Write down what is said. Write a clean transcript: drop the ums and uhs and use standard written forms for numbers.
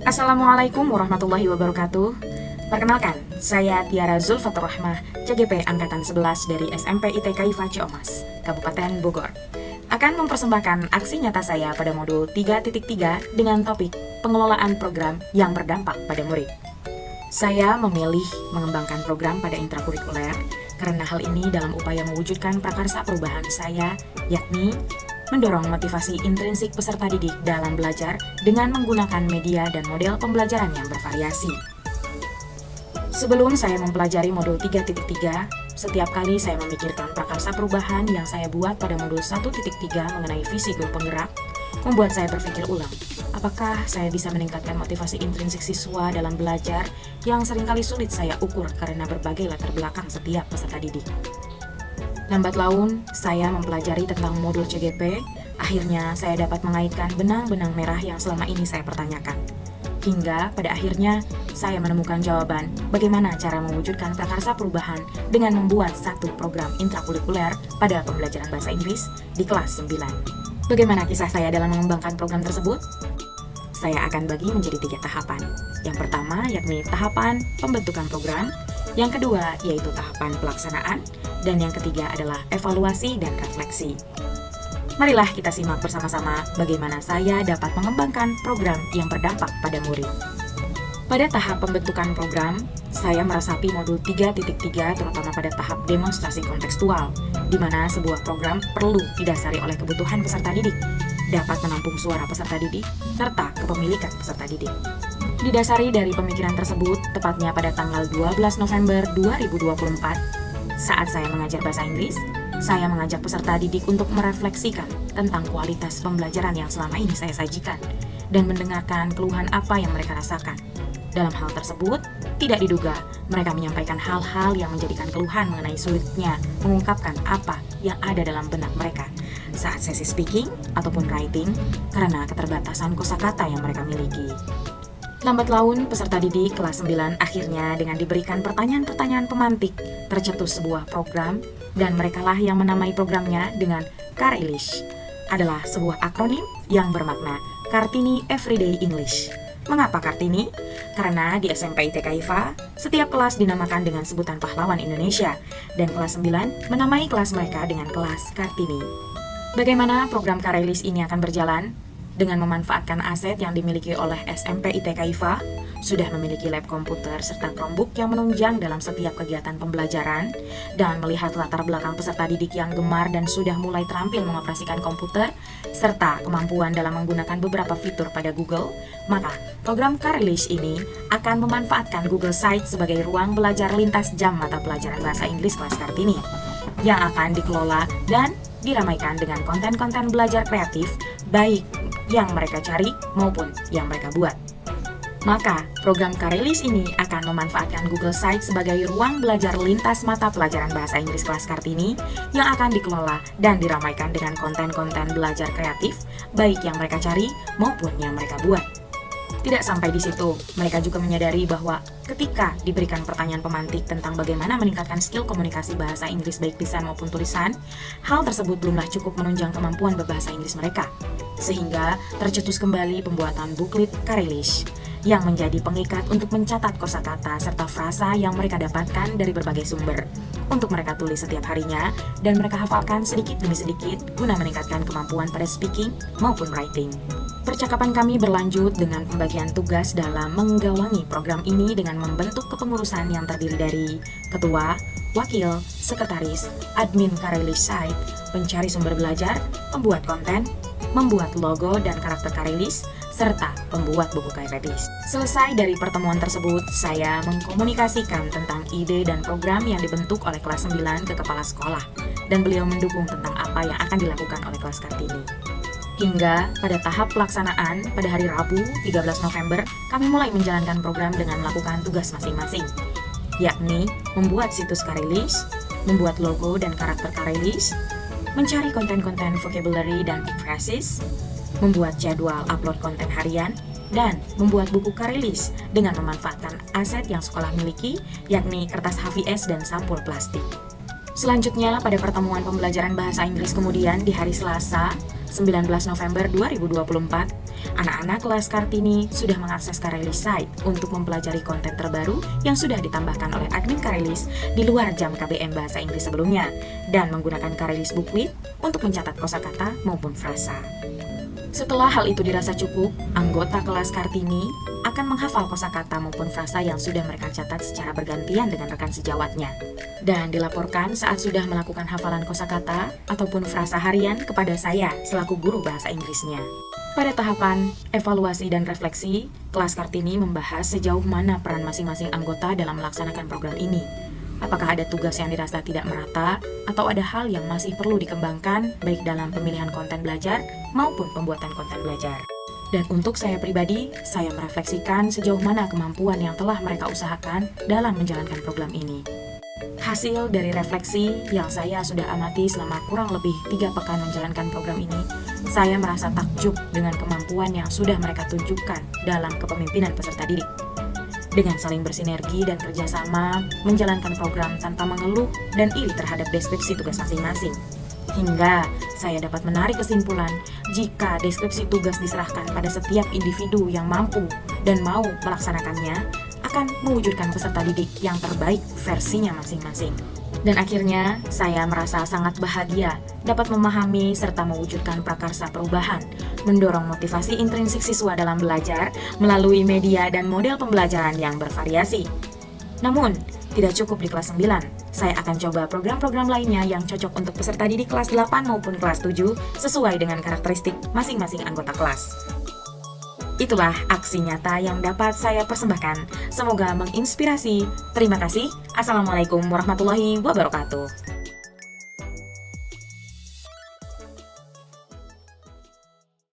Assalamualaikum warahmatullahi wabarakatuh. Perkenalkan, saya Tiara Zulfatur Rahmah, CGP Angkatan 11 dari SMP ITK IFA Ciamas, Kabupaten Bogor. Akan mempersembahkan aksi nyata saya pada modul 3.3 dengan topik pengelolaan program yang berdampak pada murid. Saya memilih mengembangkan program pada intrakurikuler karena hal ini dalam upaya mewujudkan prakarsa perubahan saya, yakni mendorong motivasi intrinsik peserta didik dalam belajar dengan menggunakan media dan model pembelajaran yang bervariasi. Sebelum saya mempelajari modul 3.3, setiap kali saya memikirkan prakarsa perubahan yang saya buat pada modul 1.3 mengenai visi guru penggerak, membuat saya berpikir ulang, apakah saya bisa meningkatkan motivasi intrinsik siswa dalam belajar yang seringkali sulit saya ukur karena berbagai latar belakang setiap peserta didik. Lambat laun, saya mempelajari tentang modul CGP, akhirnya saya dapat mengaitkan benang-benang merah yang selama ini saya pertanyakan. Hingga pada akhirnya, saya menemukan jawaban bagaimana cara mewujudkan prakarsa perubahan dengan membuat satu program intrakurikuler pada pembelajaran bahasa Inggris di kelas 9. Bagaimana kisah saya dalam mengembangkan program tersebut? Saya akan bagi menjadi 3 tahapan. Yang pertama yakni tahapan pembentukan program, yang kedua yaitu tahapan pelaksanaan, dan yang ketiga adalah evaluasi dan refleksi. Marilah kita simak bersama-sama bagaimana saya dapat mengembangkan program yang berdampak pada murid. Pada tahap pembentukan program, saya meresapi modul 3.3 terutama pada tahap demonstrasi kontekstual, di mana sebuah program perlu didasari oleh kebutuhan peserta didik, dapat menampung suara peserta didik, serta kepemilikan peserta didik. Didasari dari pemikiran tersebut, tepatnya pada tanggal 12 November 2024, saat saya mengajar bahasa Inggris, saya mengajak peserta didik untuk merefleksikan tentang kualitas pembelajaran yang selama ini saya sajikan dan mendengarkan keluhan apa yang mereka rasakan. Dalam hal tersebut, tidak diduga mereka menyampaikan hal-hal yang menjadikan keluhan mengenai sulitnya mengungkapkan apa yang ada dalam benak mereka saat sesi speaking ataupun writing karena keterbatasan kosakata yang mereka miliki. Lambat laun, peserta didik kelas 9 akhirnya dengan diberikan pertanyaan-pertanyaan pemantik, tercetus sebuah program, dan merekalah yang menamai programnya dengan Karelish. Adalah sebuah akronim yang bermakna Kartini Everyday English. Mengapa Kartini? Karena di SMP ITK IFA, setiap kelas dinamakan dengan sebutan pahlawan Indonesia, dan kelas 9 menamai kelas mereka dengan kelas Kartini. Bagaimana program Karelish ini akan berjalan? Dengan memanfaatkan aset yang dimiliki oleh SMP ITK IFA, sudah memiliki lab komputer serta Chromebook yang menunjang dalam setiap kegiatan pembelajaran, dan melihat latar belakang peserta didik yang gemar dan sudah mulai terampil mengoperasikan komputer, serta kemampuan dalam menggunakan beberapa fitur pada Google, maka program Karelish ini akan memanfaatkan Google Sites sebagai ruang belajar lintas jam mata pelajaran bahasa Inggris kelas Kartini, yang akan dikelola dan diramaikan dengan konten-konten belajar kreatif, baik yang mereka cari maupun yang mereka buat. Maka, program Karelish ini akan memanfaatkan Google Sites sebagai ruang belajar lintas mata pelajaran bahasa Inggris kelas Kartini yang akan dikelola dan diramaikan dengan konten-konten belajar kreatif, baik yang mereka cari maupun yang mereka buat. Tidak sampai di situ, mereka juga menyadari bahwa ketika diberikan pertanyaan pemantik tentang bagaimana meningkatkan skill komunikasi bahasa Inggris baik lisan maupun tulisan, hal tersebut belumlah cukup menunjang kemampuan berbahasa Inggris mereka. Sehingga tercetus kembali pembuatan buklet Karelish yang menjadi pengikat untuk mencatat kosakata serta frasa yang mereka dapatkan dari berbagai sumber untuk mereka tulis setiap harinya dan mereka hafalkan sedikit demi sedikit guna meningkatkan kemampuan pada speaking maupun writing. Percakapan kami berlanjut dengan pembagian tugas dalam menggawangi program ini dengan membentuk kepengurusan yang terdiri dari ketua, wakil, sekretaris, admin Karelish site, pencari sumber belajar, pembuat konten, membuat logo dan karakter Karelish, serta pembuat buku Karelish. Selesai dari pertemuan tersebut, saya mengkomunikasikan tentang ide dan program yang dibentuk oleh kelas 9 ke kepala sekolah, dan beliau mendukung tentang apa yang akan dilakukan oleh kelas Kartini. Hingga pada tahap pelaksanaan pada hari Rabu 13 November, kami mulai menjalankan program dengan melakukan tugas masing-masing, yakni membuat situs Karelish, membuat logo dan karakter Karelish, mencari konten-konten vocabulary dan big phrases, membuat jadwal upload konten harian, dan membuat buku Karelish dengan memanfaatkan aset yang sekolah miliki, yakni kertas HVS dan sampul plastik. Selanjutnya, pada pertemuan pembelajaran bahasa Inggris kemudian di hari Selasa, 19 November 2024, anak-anak kelas Kartini sudah mengakses Karelis site untuk mempelajari konten terbaru yang sudah ditambahkan oleh admin Karelis di luar jam KBM Bahasa Inggris sebelumnya, dan menggunakan Karelis Booklet untuk mencatat kosakata maupun frasa. Setelah hal itu dirasa cukup, anggota kelas Kartini akan menghafal kosakata maupun frasa yang sudah mereka catat secara bergantian dengan rekan sejawatnya. Dan dilaporkan saat sudah melakukan hafalan kosakata ataupun frasa harian kepada saya selaku guru bahasa Inggrisnya. Pada tahapan evaluasi dan refleksi, kelas Kartini membahas sejauh mana peran masing-masing anggota dalam melaksanakan program ini. Apakah ada tugas yang dirasa tidak merata, atau ada hal yang masih perlu dikembangkan baik dalam pemilihan konten belajar maupun pembuatan konten belajar. Dan untuk saya pribadi, saya merefleksikan sejauh mana kemampuan yang telah mereka usahakan dalam menjalankan program ini. Hasil dari refleksi yang saya sudah amati selama kurang lebih 3 pekan menjalankan program ini, saya merasa takjub dengan kemampuan yang sudah mereka tunjukkan dalam kepemimpinan peserta didik. Dengan saling bersinergi dan kerjasama, menjalankan program tanpa mengeluh dan iri terhadap deskripsi tugas masing-masing. Hingga saya dapat menarik kesimpulan, jika deskripsi tugas diserahkan pada setiap individu yang mampu dan mau melaksanakannya, akan mewujudkan peserta didik yang terbaik versinya masing-masing. Dan akhirnya, saya merasa sangat bahagia dapat memahami serta mewujudkan prakarsa perubahan, mendorong motivasi intrinsik siswa dalam belajar melalui media dan model pembelajaran yang bervariasi. Namun, tidak cukup di kelas 9, saya akan coba program-program lainnya yang cocok untuk peserta didik kelas 8 maupun kelas 7 sesuai dengan karakteristik masing-masing anggota kelas. Itulah aksi nyata yang dapat saya persembahkan. Semoga menginspirasi. Terima kasih. Assalamualaikum warahmatullahi wabarakatuh.